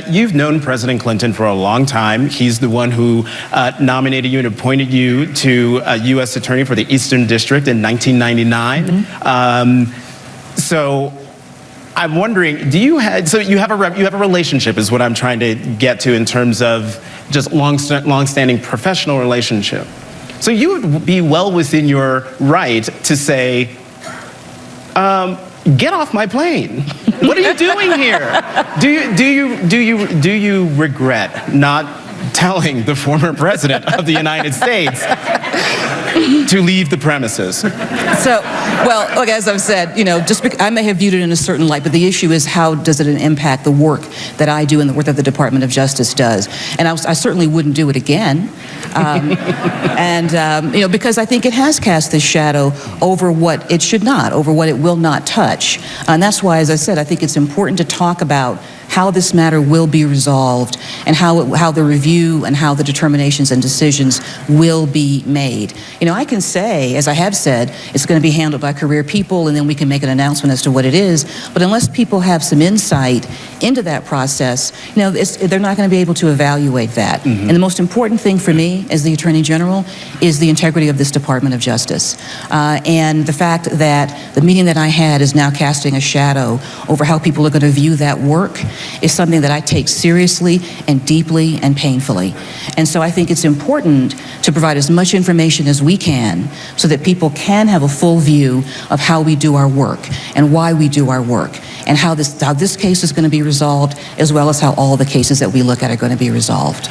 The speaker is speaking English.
You've known President Clinton for a long time. He's the one who nominated you and appointed you to U.S. Attorney for the Eastern District in 1999. So I'm wondering, do you have you have a relationship, is what I'm trying to get to, in terms of just long-standing professional relationship. So you would be well within your right to say, get off my plane. What are you doing here? Do you regret not telling the former president of the United States to leave the premises? So, well, look, as I've said, I may have viewed it in a certain light, but the issue is, how does it impact the work that I do and the work that the Department of Justice does? And I certainly wouldn't do it again. Because I think it has cast this shadow over what it should not, over what it will not touch. And that's why, as I said, I think it's important to talk about how this matter will be resolved, and how the review and how the determinations and decisions will be made. I can say, as I have said, it's going to be handled by career people, and then we can make an announcement as to what it is. But unless people have some insight into that process, they're not going to be able to evaluate that. And the most important thing for me as the Attorney General is the integrity of this Department of Justice. And the fact that the meeting that I had is now casting a shadow over how people are going to view that work is something that I take seriously and deeply and painfully. And so I think it's important to provide as much information as we can so that people can have a full view of how we do our work and why we do our work, and how this case is going to be resolved, as well as how all the cases that we look at are going to be resolved.